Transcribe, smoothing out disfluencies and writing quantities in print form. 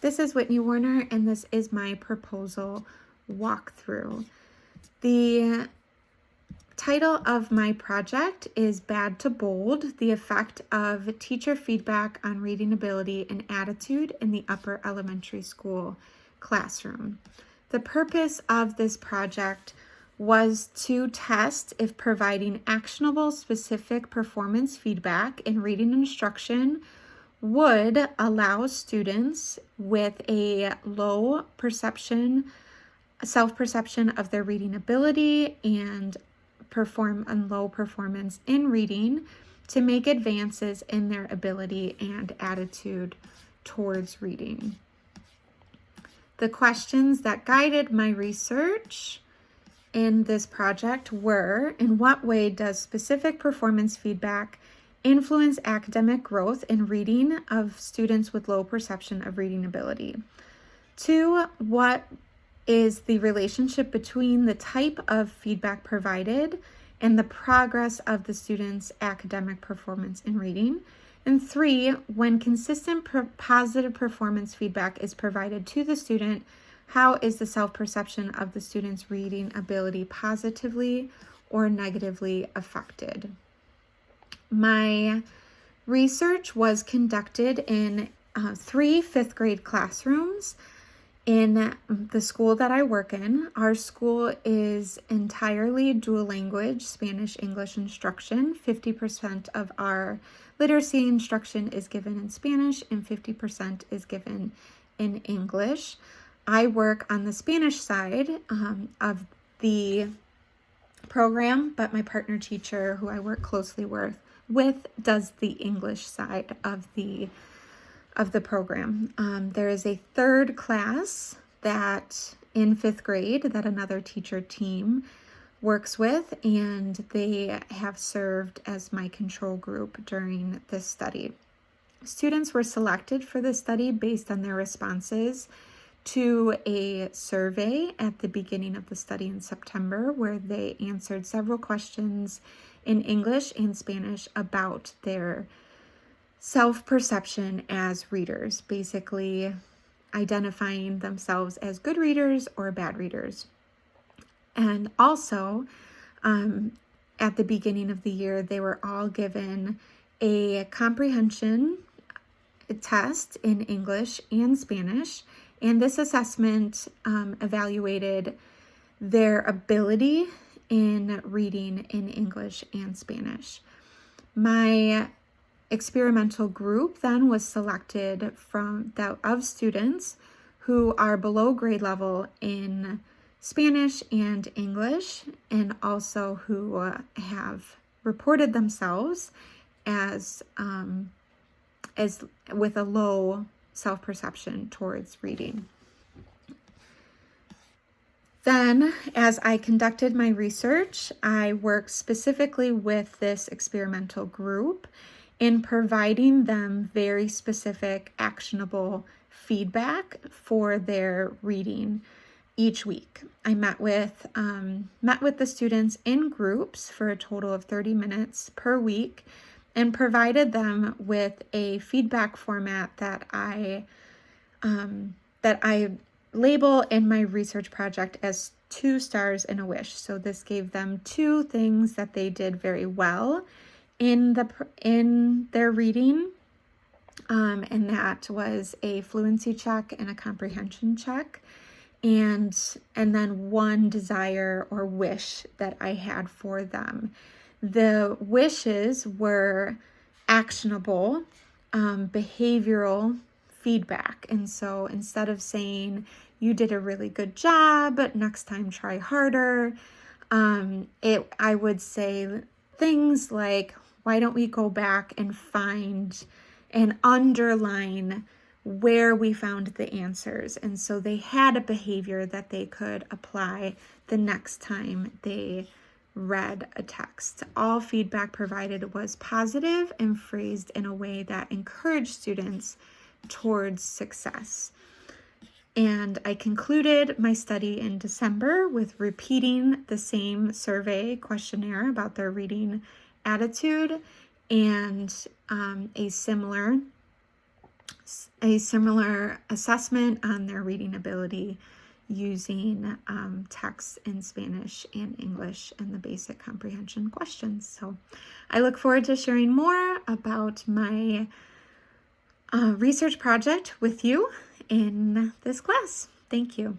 This is Whitney Warner, and this is my proposal walkthrough. The title of my project is Bad to Bold, the effect of teacher feedback on reading ability and attitude in the upper elementary school classroom. The purpose of this project was to test if providing actionable specific performance feedback in reading instruction would allow students with a low self-perception of their reading ability and low performance in reading to make advances in their ability and attitude towards reading. The questions that guided my research in this project were: in what way does specific performance feedback influence academic growth in reading of students with low perception of reading ability? 2, what is the relationship between the type of feedback provided and the progress of the student's academic performance in reading? And 3, when consistent positive performance feedback is provided to the student, how is the self-perception of the student's reading ability positively or negatively affected? My research was conducted in 3 fifth grade classrooms in the school that I work in. Our school is entirely dual language, Spanish-English instruction. 50% of our literacy instruction is given in Spanish and 50% is given in English. I work on the Spanish side of the program, but my partner teacher, who I work closely with, does the English side of the program. There is a third class that in 5th grade that another teacher team works with, and they have served as my control group during this study. Students were selected for this study based on their responses to a survey at the beginning of the study in September, where they answered several questions in English and Spanish about their self-perception as readers, basically identifying themselves as good readers or bad readers. And also, at the beginning of the year, they were all given a comprehension test in English and Spanish, and this assessment evaluated their ability in reading in English and Spanish. My experimental group then was selected of students who are below grade level in Spanish and English, and also who have reported themselves as with a low self-perception towards reading. Then, as I conducted my research, I worked specifically with this experimental group in providing them very specific, actionable feedback for their reading each week. I met with the students in groups for a total of 30 minutes per week and provided them with a feedback format that I label in my research project as 2 stars and a wish. So this gave them 2 things that they did very well in their reading, and that was a fluency check and a comprehension check, and then 1 desire or wish that I had for them. The wishes were actionable behavioral feedback, and so instead of saying you did a really good job, but next time try harder, I would say things like, why don't we go back and find and underline where we found the answers? And so they had a behavior that they could apply the next time they read a text. All feedback provided was positive and phrased in a way that encouraged students towards success. And I concluded my study in December with repeating the same survey questionnaire about their reading attitude and a similar a similar assessment on their reading ability using text in Spanish and English and the basic comprehension questions. So I look forward to sharing more about my research project with you in this class. Thank you.